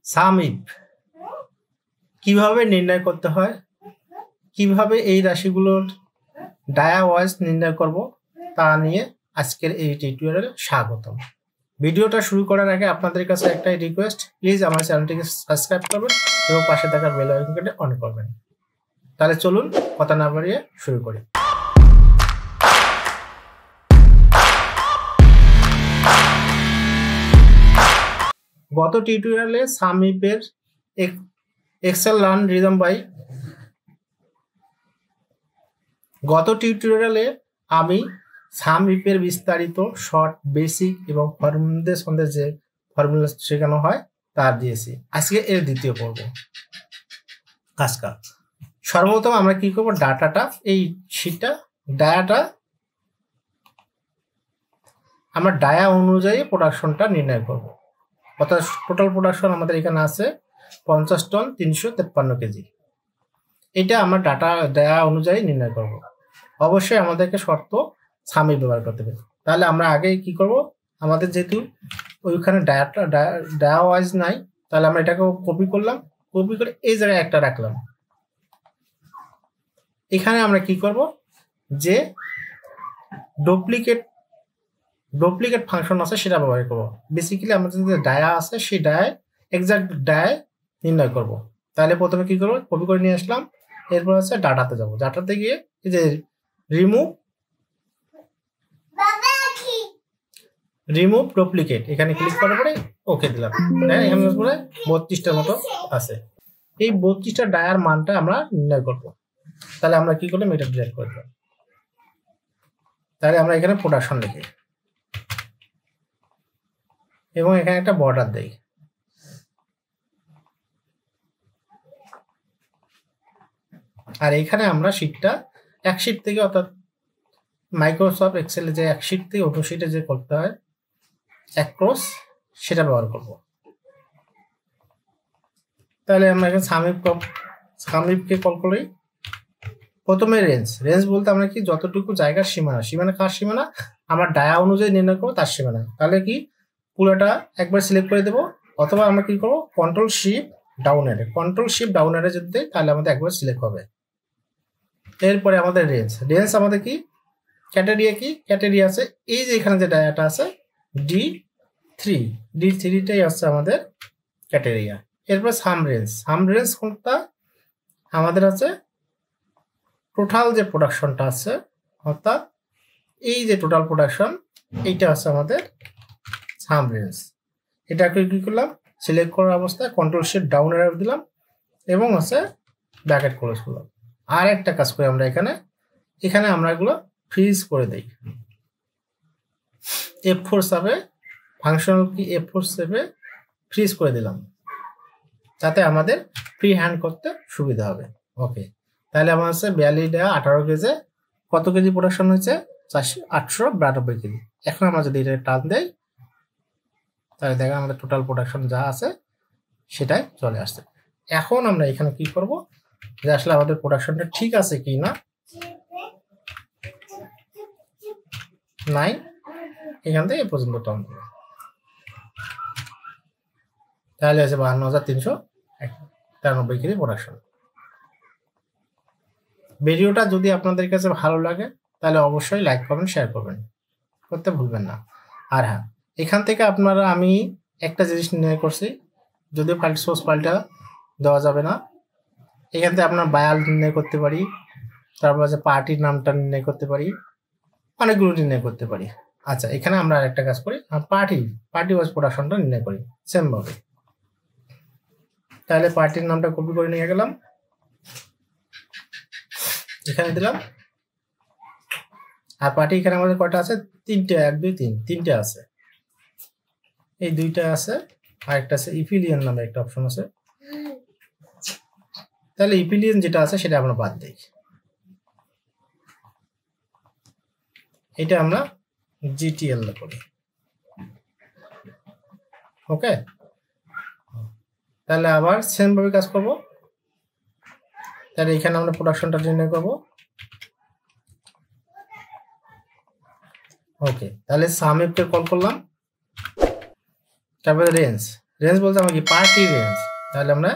সাম if কিভাবে নির্ণয় করতে হয়, কিভাবে এই রাশিগুলোর ডায়া ওয়াইজ নির্ণয় করব তা নিয়ে আজকের এই টিউটোরিয়ালে স্বাগতম। ভিডিওটা শুরু করার আগে আপনাদের কাছে একটাই রিকোয়েস্ট, প্লিজ আমার চ্যানেলটিকে সাবস্ক্রাইব করবেন এবং পাশে থাকা বেল আইকনটি অন করবেন। তাহলে চলুন কথা না বাড়িয়ে শুরু করি। গত টিউটোরিয়ালে সাম ইফের এক্সেল লার্ন রিদম বাই আমি সাম ইফের বিস্তারিত শর্ট, বেসিক এবং ফর্মুলাদের যে ফর্মুলা শেখানো হয় তা দিয়েছি। আজকে এর দ্বিতীয় পর্ব কাজটা। সর্বপ্রথম আমরা কি করব, ডাটাটা এই শীটটা ডায়াটা আমরা ডায়া অনুযায়ী প্রোডাকশনটা নির্ণয় করব। অর্থাৎ টোটাল প্রোডাকশন আমাদের এখানে আছে 50 টন 353 কেজি। এটা আমরা ডায়া অনুযায়ী নির্ণয় করব। অবশ্যই আমাদেরকে শর্ত সাম ইফ ব্যবহার করতে হবে। তাহলে আমরা আগে কি করব, আমাদের যেহেতু ওইখানে ডায়া ওয়াইজ নাই, তাহলে আমরা এটাকে কপি করলাম, কপি করে এই জায়গায় একটা রাখলাম। এখানে আমরা কি করব, যে ডুপ্লিকেট ফাংশন আছে সেটা ব্যবহার করব। বেসিক্যালি আমাদের যে ডায়া আছে সেই এক্সাক্ট ডায়া নির্ণয় করব। তাহলে প্রথমে কি করব, কপি করে নিয়ে আসলাম, এরপর হচ্ছে ডাটাতে যাব। ডাটাতে গিয়ে এই যে রিমুভ ডুপ্লিকেট এখানে ক্লিক করার পরে ওকে দিলাম। এখানে 32টার মতো আছে। এই 32টা ডায়ার মানটা আমরা নির্ণয় করব। তাহলে আমরা কি করলাম, এটা ডিলিট করে দিলাম। তাহলে আমরা এখানে প্রোডাকশন লিখি এবং এখানে একটা বর্ডার দেই। আর এখানে আমরা শীটটা এক শীট থেকে, অর্থাৎ মাইক্রোসফট এক্সেলে যে এক শীট থেকে অন্য শীটে যে করতে হয় অ্যাক্রস, সেটা ব্যবহার করব। তাহলে আমরা এখানে সাম ইফকে কল করি। প্রথমে রেঞ্জ বলতে আমরা কি, যতটুকু জায়গার সীমানা কার সীমানা, আমরা ডায়া অনুযায়ী নির্ণয় করবো তার সীমানা। তাহলে কি পুরোটা একবার সিলেক্ট করে দেবো, অথবা আমরা কি করবো, কন্ট্রোল শিফট ডাউন অ্যারো যদি দেয় তাহলে আমাদের একবার সিলেক্ট হবে। এরপরে আমাদের রেঞ্জ আমাদের কি ক্যাটেরিয়া আছে, এই যে এখানে যে ডায়াটা আছে D3টাই আছে আমাদের ক্যাটেরিয়া। এরপর সাম রেঞ্জ কোনটা, আমাদের আছে টোটাল যে প্রোডাকশনটা আছে, অর্থাৎ এই যে টোটাল প্রোডাকশন, এইটা আছে আমাদের সাম রেঞ্জ। এটাকে কি করলাম, সিলেক্ট করার অবস্থায় কন্ট্রোল শিফট ডাউন অ্যারো দিলাম এবং আছে ব্র্যাকেট ক্লোজ করলাম। আর একটা কাজ করি আমরা এখানে আমরা এগুলো ফ্রিজ করে দেই। F4 চাপে ফাংশনাল কি F4 চেপে ফ্রিজ করে দিলাম, যাতে আমাদের ফ্রি হ্যান্ড করতে সুবিধা হবে। ওকে, তাহলে আমার আছে 18 কেজি। কত কেজি প্রোডাকশন হয়েছে, 892 কেজি। এখন আমরা যদি এটা টান দেই তাহলে দেখেন আমাদের টোটাল প্রোডাকশন যা আছে সেটাই চলে আসছে। এখন আমরা এখানে কি করব, যে আসলে আমাদের প্রোডাকশনটা ঠিক আছে কি না, 9 এখান থেকে এ পর্যন্ত টান দেব। তাহলে আছে 52,393 কেজি প্রোডাকশন। ভিডিওটা যদি আপনাদের কাছে ভালো লাগে তাহলে অবশ্যই লাইক করবেন, শেয়ার করতে ভুলবেন না। আর হ্যাঁ, এখান থেকে আমি একটা জিনিস নির্ণয় করছি, যদিও সোর্স ফাইলটা দেওয়া যাবে না। এখান থেকে আপনার বায়াল নির্ণয় করতে পারি, তারপর আছে পার্টির নামটা নির্ণয় করতে পারি, অনেকগুলো নির্ণয় করতে পারি। আচ্ছা, এখানে আমরা আরেকটা কাজ করি, পার্টি ওয়াইজ প্রোডাকশনটা নির্ণয় করি সেম ভাবে। তাহলে পার্টির নামটা কপি করে নিয়ে গেলাম, এখানে দিলাম। আর পার্টি এখানে আমাদের কয়টা আছে, 3টে, 1 2 3 3টে আছে। এই 2টা আছে, আর একটা আছে ইফিলিয়ন নামে একটা অপশন আছে। তাহলে ইফিলিয়ন যেটা আছে সেটা আমরা বাদ দিই, এটা আমরা GTL করি। ওকে, তাহলে আবার সেম ভাবে কাজ করব। তাহলে এখানে আমরা প্রোডাকশনটা নির্ণয় করব। ওকে, তাহলে সাম ইফকে কল করলাম, তারপরে রেঞ্জ বলতে আমরা কি পার্টি রেঞ্জ, তাহলে আমরা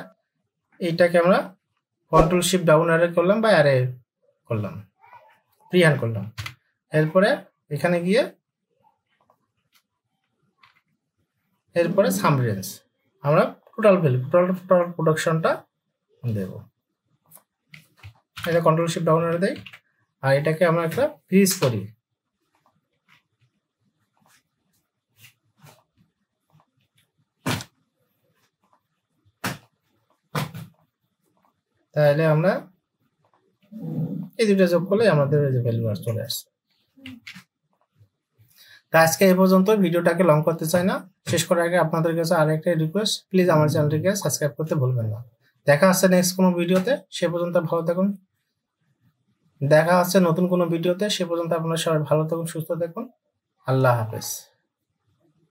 এইটাকে আমরা কন্ট্রোল শিফট ডাউন অ্যারে করলাম বা অ্যারে করলাম, ফ্রি হ্যান্ড করলাম। এরপরে এখানে গিয়ে এরপরে সাম রেঞ্জ আমরা টোটাল ভ্যালু টোটাল প্রোডাকশনটা দেব। এটা কন্ট্রোল শিফট ডাউন অ্যারে দেই, আর এটাকে আমরা একটা ফ্রিজ করি। তাহলে আমরা এই দুটো যোগ করলে আমাদের যে ভ্যালু আর চলে আসছে। তো আজকে এই পর্যন্ত, ভিডিওটাকে লং করতে চাই না। শেষ করার আগে আপনাদের কাছে আরেকটা রিকোয়েস্ট, প্লিজ আমার চ্যানেলটিকে সাবস্ক্রাইব করতে ভুলবেন না। দেখা হচ্ছে নেক্সট কোনো ভিডিওতে, সে পর্যন্ত ভালো থাকুন। দেখা হচ্ছে নতুন কোনো ভিডিওতে, সে পর্যন্ত আপনারা সবাই ভালো থাকুন, সুস্থ থাকুন। আল্লাহ হাফেজ।